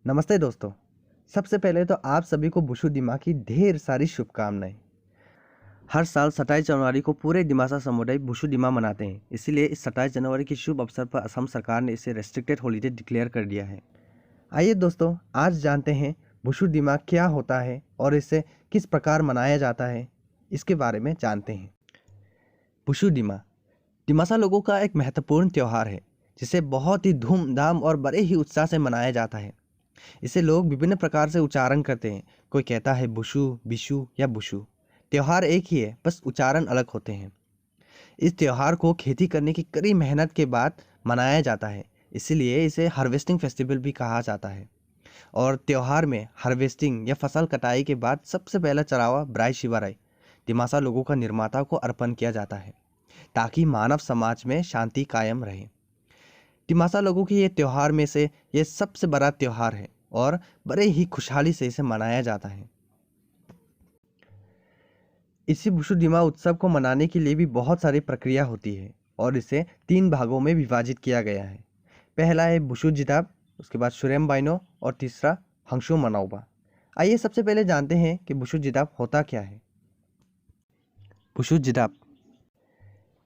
नमस्ते दोस्तों। सबसे पहले तो आप सभी को बुशु दिमा की ढेर सारी शुभकामनाएं। हर साल 27 जनवरी को पूरे दिमासा समुदाय बुशु दिमा मनाते हैं। इसीलिए इस 27 जनवरी के शुभ अवसर पर असम सरकार ने इसे रेस्ट्रिक्टेड हॉलीडे डिक्लेयर कर दिया है। आइए दोस्तों, आज जानते हैं बुशु दिमा क्या होता है और इसे किस प्रकार मनाया जाता है, इसके बारे में जानते हैं। बुशु दिमा दिमासा लोगों का एक महत्वपूर्ण त्यौहार है जिसे बहुत ही धूमधाम और बड़े ही उत्साह से मनाया जाता है। इसे लोग विभिन्न प्रकार से उच्चारण करते हैं। कोई कहता है बुशु, बिशु या बुशु। त्योहार एक ही है, बस उच्चारण अलग होते हैं। इस त्योहार को खेती करने की कड़ी मेहनत के बाद मनाया जाता है, इसीलिए इसे हार्वेस्टिंग फेस्टिवल भी कहा जाता है। और त्योहार में हार्वेस्टिंग या फसल कटाई के बाद सबसे पहला चढ़ावा ब्राई शिवाराई दिमासा लोगों का निर्माता को अर्पण किया जाता है, ताकि मानव समाज में शांति कायम रहे। दिमासा लोगों के ये त्यौहार में से ये सबसे बड़ा त्यौहार है और बड़े ही खुशहाली से इसे मनाया जाता है। इसी बुशु दिमा उत्सव को मनाने के लिए भी बहुत सारी प्रक्रिया होती है और इसे 3 भागों में विभाजित किया गया है। पहला है बुशु जिदाब, उसके बाद शुरेम बाइनो और तीसरा हंगशु मनाओबा। आइए सबसे पहले जानते हैं कि बुशु जिदाब होता क्या है। बुशु जिदाब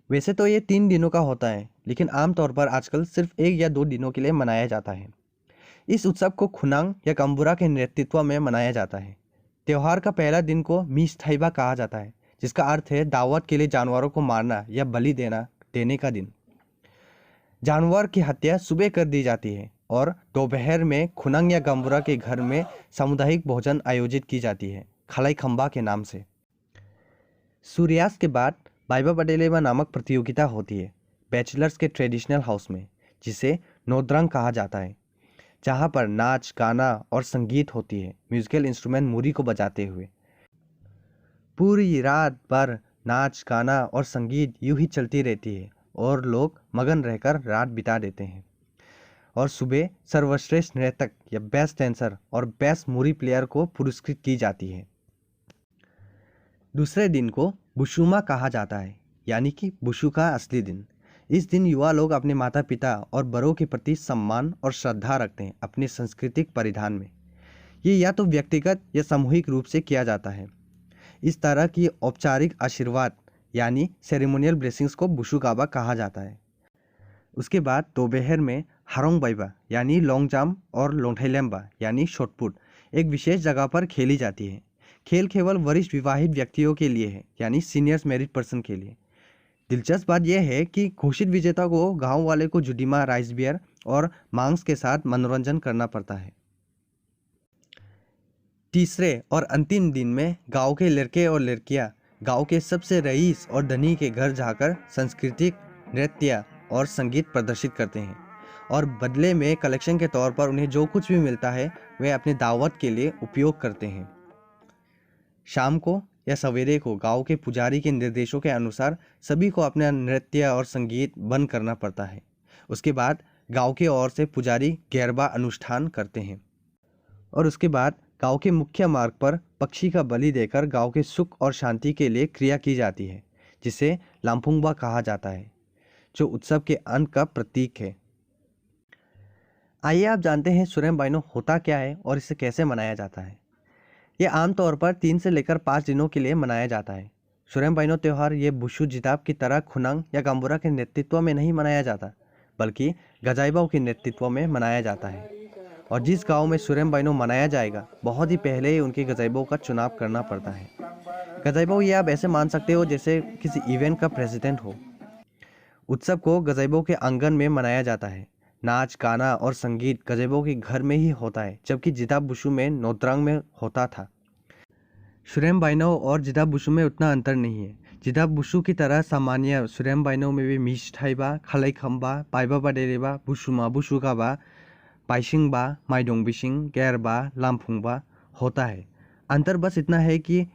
वैसे तो ये 3 दिनों का होता है, लेकिन आमतौर पर आजकल सिर्फ 1 या 2 दिनों के लिए मनाया जाता है। इस उत्सव को खुनांग या कंबुरा के नेतृत्व में मनाया जाता है। त्योहार का पहला दिन को मीस्थाइबा कहा जाता है, जिसका अर्थ है दावत के लिए जानवरों को मारना या बलि देने का दिन। जानवर की हत्या सुबह कर दी जाती है और दोपहर में खुनांग या कंबुरा के घर में सामुदायिक भोजन आयोजित की जाती है, खलाई खंबा के नाम से। सूर्यास्त के बाद बाइबा बडेलेबा नामक प्रतियोगिता होती है बैचलर्स के ट्रेडिशनल हाउस में, जिसे नोद्रंग कहा जाता है, जहाँ पर नाच, गाना और संगीत होती है, म्यूजिकल इंस्ट्रूमेंट मुरी को बजाते हुए। पूरी रात भर नाच, गाना और संगीत यूं ही चलती रहती है और लोग मगन रहकर रात बिता देते हैं। और सुबह सर्वश्रेष्ठ नर्तक या बेस्ट डांसर और बेस्ट मुरी प्लेयर को पुरस्कृत की जाती है। दूसरे दिन को बुशुमा कहा जाता है, यानी कि बुशु का असली दिन। इस दिन युवा लोग अपने माता पिता और बड़ों के प्रति सम्मान और श्रद्धा रखते हैं अपने सांस्कृतिक परिधान में। ये या तो व्यक्तिगत या सामूहिक रूप से किया जाता है। इस तरह की औपचारिक आशीर्वाद यानी सेरेमोनियल ब्लेसिंग्स को बुशु गाबा कहा जाता है। उसके बाद दोपहर में हारोंग बाइबा यानी लॉन्ग जाम्प और लोंगथैलेम्बा यानी शॉटपुट एक विशेष जगह पर खेली जाती है। खेल केवल वरिष्ठ विवाहित व्यक्तियों के लिए है, यानी सीनियर्स मैरिड पर्सन के लिए। दिलचस्प बात यह है कि घोषित विजेता को गांव वाले को जुडीमा, राइस बियर और मांस के साथ मनोरंजन करना पड़ता है। तीसरे और अंतिम दिन में गांव के लड़के और लड़कियां गांव के सबसे रईस और धनी के घर जाकर सांस्कृतिक नृत्य और संगीत प्रदर्शित करते हैं और बदले में कलेक्शन के तौर पर उन्हें जो कुछ भी मिलता है वे अपने दावत के लिए उपयोग करते हैं। शाम को या सवेरे को गांव के पुजारी के निर्देशों के अनुसार सभी को अपना नृत्य और संगीत बंद करना पड़ता है। उसके बाद गांव की ओर से पुजारी गैरबा अनुष्ठान करते हैं और उसके बाद गांव के मुख्य मार्ग पर पक्षी का बलि देकर गांव के सुख और शांति के लिए क्रिया की जाती है, जिसे लाम्पुंगबा कहा जाता है, जो उत्सव के अंत का प्रतीक है। आइए आप जानते हैं सुरेम बाइनो होता क्या है और इसे कैसे मनाया जाता है। यह आमतौर पर 3 से लेकर 5 दिनों के लिए मनाया जाता है। शुरेम बाइनो त्यौहार ये बुशु जिदाब की तरह खुनांग या गांबुरा के नेतृत्व में नहीं मनाया जाता, बल्कि गजाइबाओं के नेतृत्व में मनाया जाता है। और जिस गांव में शुरेम बाइनो मनाया जाएगा, बहुत ही पहले ही उनके गजाइबाओं का चुनाव करना पड़ता है। गजाइबाओं ये आप ऐसे मान सकते हो जैसे किसी इवेंट का प्रेसिडेंट हो। उत्सव को गजाइबाओं के आंगन में मनाया जाता है। नाच, गाना और संगीत गजाइबाओं के घर में ही होता है, जबकि जिदाब बुशु में नोद्रांग में होता था। शुरेम बाइनो और जिदाब बुशु में उतना अंतर नहीं है। जिदाब बुशु की तरह सामान्य शुरेम बाइनो में भी मीस्थाइबा, खलाई खंबा, बाइबा बडेलेबा, बुशुमा, बुशुगाबा, पाइशिंगबा, माइडोंग बिशिंग, गैरबा, लामफुंगबा होता है। अंतर बस इतना है कि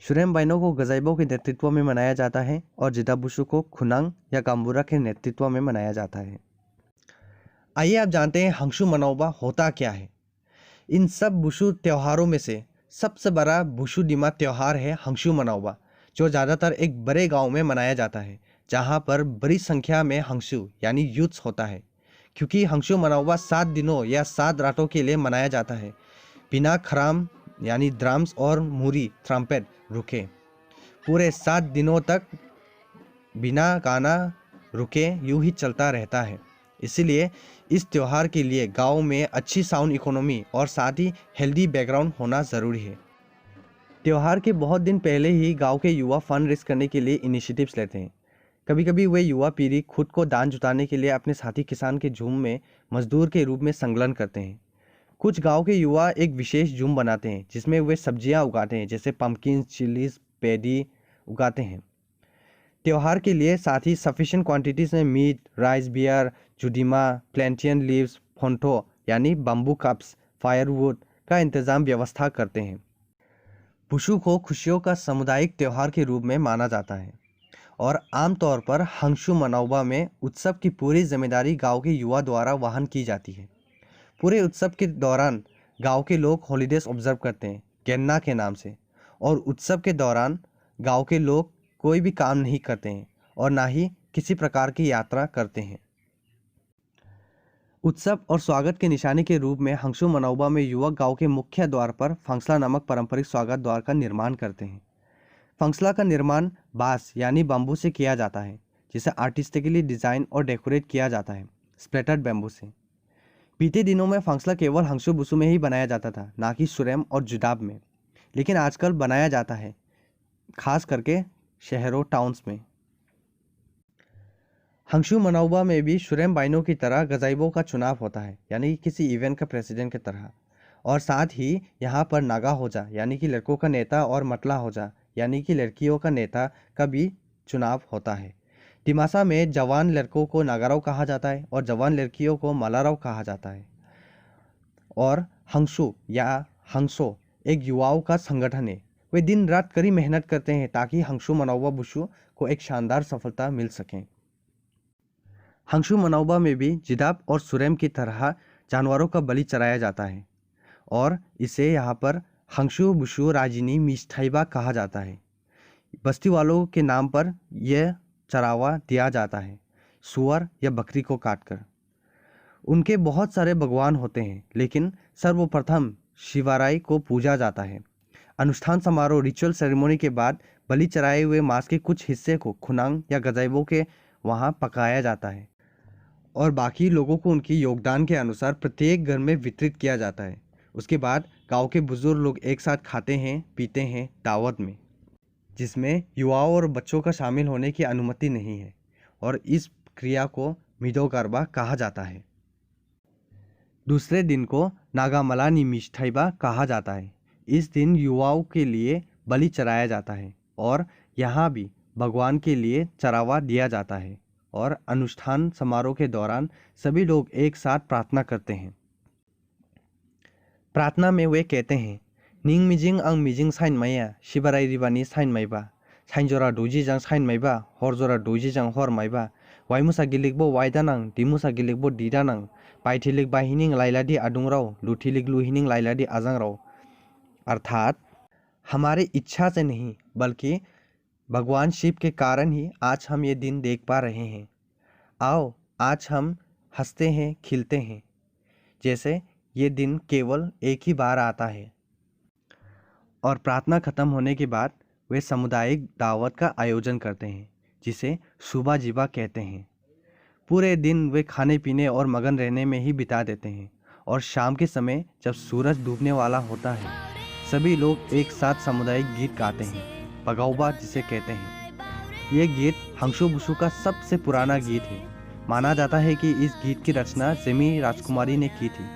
शुरेम बाइनो को गजाइबों के नेतृत्व में मनाया जाता है और जिदाब बुशु को खुनांग या काम्बुरा के नेतृत्व में मनाया जाता है। आइए आप जानते हैं हंगशु मनाओबा होता क्या है। इन सब बुशु त्योहारों में से सबसे बड़ा बुशु दिमा त्यौहार है हंगशु मनाओबा, जो ज़्यादातर एक बड़े गांव में मनाया जाता है, जहां पर बड़ी संख्या में हंगशु यानी यूथ्स होता है। क्योंकि हंसू मनावा 7 दिनों या 7 रातों के लिए मनाया जाता है, बिना खराम यानी ड्रम्स और मूरी ट्रम्पेट रुके। पूरे 7 दिनों तक बिना गाना रुके यूं ही चलता रहता है। इसीलिए इस त्यौहार के लिए गांव में अच्छी साउंड इकोनॉमी और साथ ही हेल्दी बैकग्राउंड होना ज़रूरी है। त्यौहार के बहुत दिन पहले ही गांव के युवा फंड रेज करने के लिए इनिशिएटिव्स लेते हैं। कभी कभी वे युवा पीढ़ी खुद को दान जुटाने के लिए अपने साथी किसान के झुंड में मजदूर के रूप में संलग्न करते हैं। कुछ गांव के युवा एक विशेष झुंड बनाते हैं जिसमें वे सब्जियां उगाते हैं, जैसे पम्पकिन, चिलीज, पैडी उगाते हैं। त्यौहार के लिए साथ ही सफिशिएंट क्वांटिटीज में meat, rice, beer, judima, plantain leaves, फोंटो यानी बम्बू कप्स, फायरवुड का इंतजाम व्यवस्था करते हैं। बुशु को खुशियों का सामुदायिक त्यौहार के रूप में माना जाता है और आमतौर पर हंसू मनाउबा में उत्सव की पूरी जिम्मेदारी गांव के युवा द्वारा वहन की जाती है। पूरे उत्सव के दौरान गांव के लोग हॉलीडेज ऑब्जर्व करते हैं गेन्ना के नाम से, और उत्सव के दौरान गांव के लोग कोई भी काम नहीं करते हैं और ना ही किसी प्रकार की यात्रा करते हैं। उत्सव और स्वागत के निशानी के रूप में हंसू मनाउबा में युवक गांव के मुख्य द्वार पर फंसला नामक पारंपरिक स्वागत द्वार का निर्माण करते हैं। फंसला का निर्माण बांस यानी बम्बू से किया जाता है, जिसे आर्टिस्टिकली डिज़ाइन और डेकोरेट किया जाता है स्प्लेटर्ड बैम्बू से। बीते दिनों में फंसला केवल हंसू बुसू में ही बनाया जाता था, ना कि सुरेम और जुदाब में, लेकिन आजकल बनाया जाता है खास करके शहरों टाउन्स में। हंसू मनाउबा में भी सुरेम बाइनों की तरह गजाइबों का चुनाव होता है, यानी किसी इवेंट का प्रेसिडेंट की तरह, और साथ ही यहाँ पर नागा होजा यानी कि लड़कों का नेता और मतला होजा यानी कि लड़कियों का नेता का भी चुनाव होता है। दिमासा में जवान लड़कों को नागाराव कहा जाता है और जवान लड़कियों को मलाराव कहा जाता है। और हंसू या हंसो एक युवाओं का संगठन है। वे दिन रात कड़ी मेहनत करते हैं ताकि हंसू मनाउबा बुशु को एक शानदार सफलता मिल सके। हंसू मनाउबा में भी जिदाब और सुरेम की तरह जानवरों का बलि चढ़ाया जाता है और इसे यहाँ पर हंसू बुशु राजिनी मिष्ठाइबा कहा जाता है। बस्ती वालों के नाम पर यह चरावा दिया जाता है, सुअर या बकरी को काटकर। उनके बहुत सारे भगवान होते हैं, लेकिन सर्वप्रथम शिवाराई को पूजा जाता है। अनुष्ठान समारोह रिचुअल सेरेमनी के बाद बलि चढ़ाए हुए मांस के कुछ हिस्से को खुनांग या गजाइबों के वहाँ पकाया जाता है और बाकी लोगों को उनकी योगदान के अनुसार प्रत्येक घर में वितरित किया जाता है। उसके बाद गांव के बुजुर्ग लोग एक साथ खाते हैं, पीते हैं दावत में, जिसमें युवाओं और बच्चों का शामिल होने की अनुमति नहीं है, और इस क्रिया को मिदो गरबा कहा जाता है। दूसरे दिन को नागामलानी मिष्ठाइबा कहा जाता है। इस दिन युवाओं के लिए बलि चढ़ाया जाता है और यहाँ भी भगवान के लिए चरावा दिया जाता है, और अनुष्ठान समारोह के दौरान सभी लोग एक साथ प्रार्थना करते हैं। प्रार्थना में वे कहते हैं, निंग मिजिंग अंग मिजिंग साइन मैया शिवराय रिबानी साइन मैबा साइनजरा डोजी जंग साइन मैबा हरजरा डोजी जंग हर मैबा वाइमुसा गिलिकबो वाइदानांग दिमुसा गिलिकबो दीदानांग पाइथिलिक बाहिनिंग लाइलादी आदुंगराव लुथिलिक लुहिनिंग लाइलादी आजंगराव। अर्थात हमारी इच्छा से नहीं बल्कि भगवान शिव के कारण ही आज हम ये दिन देख पा रहे हैं। आओ आज हम हंसते हैं, खिलते हैं, जैसे ये दिन केवल एक ही बार आता है। और प्रार्थना खत्म होने के बाद वे सामुदायिक दावत का आयोजन करते हैं, जिसे सुबह जीवा कहते हैं। पूरे दिन वे खाने पीने और मगन रहने में ही बिता देते हैं, और शाम के समय जब सूरज डूबने वाला होता है सभी लोग एक साथ सामुदायिक गीत गाते हैं, पगाउबा जिसे कहते हैं। ये गीत हंसू बुशु का सबसे पुराना गीत है। माना जाता है कि इस गीत की रचना जेमी राजकुमारी ने की थी,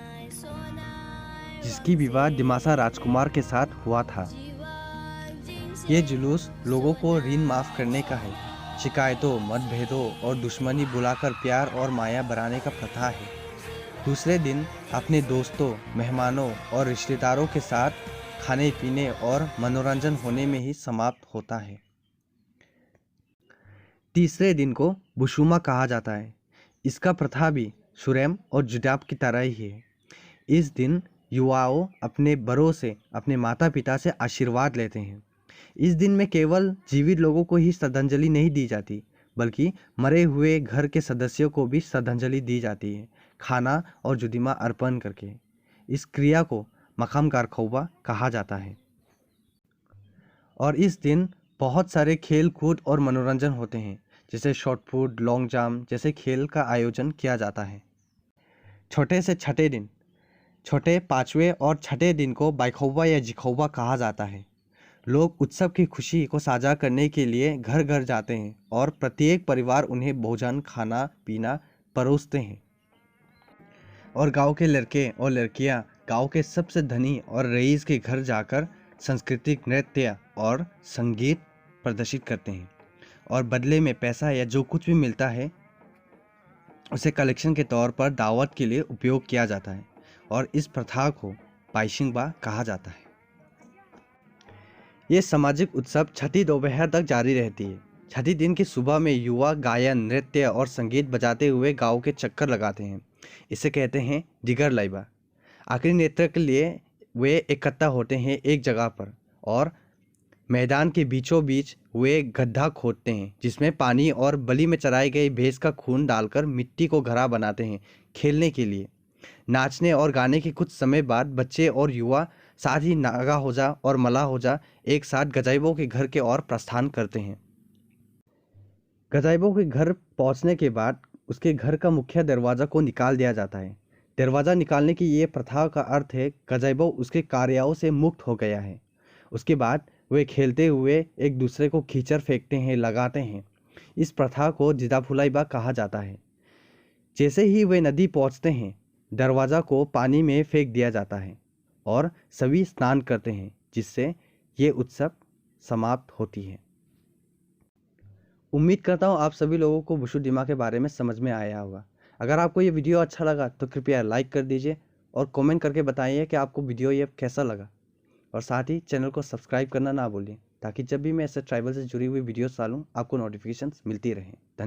जिसकी विवाह दिमासा राजकुमार के साथ हुआ था। ये जुलूस लोगों को ऋण माफ़ करने का है, शिकायतों, मतभेदों और दुश्मनी बुलाकर प्यार और माया बढ़ाने का प्रथा है। दूसरे दिन अपने दोस्तों, मेहमानों और रिश्तेदारों के साथ खाने पीने और मनोरंजन होने में ही समाप्त होता है। तीसरे दिन को बुशुमा कहा जाता है। इसका प्रथा भी सुरेम और जुदाब की तरह ही है। इस दिन युवाओं अपने बड़ों से, अपने माता पिता से आशीर्वाद लेते हैं। इस दिन में केवल जीवित लोगों को ही श्रद्धांजलि नहीं दी जाती, बल्कि मरे हुए घर के सदस्यों को भी श्रद्धांजलि दी जाती है, खाना और जुदीमा अर्पण करके। इस क्रिया को मकाम कारखौबा कहा जाता है। और इस दिन बहुत सारे खेल कूद और मनोरंजन होते हैं, जैसे शॉट पुट, लॉन्ग जंप जैसे खेल का आयोजन किया जाता है। छोटे से छठे दिन, छोटे पाँचवें और छठे दिन को बाइखौबा या जिखौबा कहा जाता है। लोग उत्सव की खुशी को साझा करने के लिए घर घर जाते हैं और प्रत्येक परिवार उन्हें भोजन, खाना पीना परोसते हैं। और गांव के लड़के और लड़कियां गांव के सबसे धनी और रईस के घर जाकर सांस्कृतिक नृत्य और संगीत प्रदर्शित करते हैं और बदले में पैसा या जो कुछ भी मिलता है उसे कलेक्शन के तौर पर दावत के लिए उपयोग किया जाता है। और इस प्रथा को पाइशिंगबा कहा जाता है। ये सामाजिक उत्सव छठी दोपहर तक जारी रहती है। छठी दिन की सुबह में युवा गायन, नृत्य और संगीत बजाते हुए गांव के चक्कर लगाते हैं। इसे कहते हैं दिगर लाइबा। आखिरी नृत्य के लिए वे इकट्ठा होते हैं एक जगह पर और मैदान के बीचों बीच वे गड्ढा खोदते हैं जिसमें पानी और बलि में चराई गई भैंस का खून डालकर मिट्टी को घड़ा बनाते हैं खेलने के लिए। नाचने और गाने के कुछ समय बाद बच्चे और युवा, साथ ही नागा होजा और मला होजा एक साथ गजाइबो के घर के ओर प्रस्थान करते हैं। गजाइबो के घर पहुंचने के बाद उसके घर का मुख्य दरवाज़ा को निकाल दिया जाता है। दरवाज़ा निकालने की ये प्रथा का अर्थ है गजाइबो उसके कार्यों से मुक्त हो गया है। उसके बाद वे खेलते हुए एक दूसरे को कीचड़ फेंकते हैं, लगाते हैं। इस प्रथा को जिदाफुलाइबा कहा जाता है। जैसे ही वे नदी पहुंचते हैं, दरवाज़ा को पानी में फेंक दिया जाता है और सभी स्नान करते हैं, जिससे ये उत्सव समाप्त होती है। उम्मीद करता हूँ आप सभी लोगों को बुशु दिमा के बारे में समझ में आया होगा। अगर आपको ये वीडियो अच्छा लगा तो कृपया लाइक कर दीजिए और कमेंट करके बताइए कि आपको वीडियो ये कैसा लगा। और साथ ही चैनल को सब्सक्राइब करना ना भूलिए, ताकि जब भी मैं ऐसे ट्राइबल से जुड़ी हुई वीडियोस डालूँ आपको नोटिफिकेशंस मिलती रहें। धन्यवाद।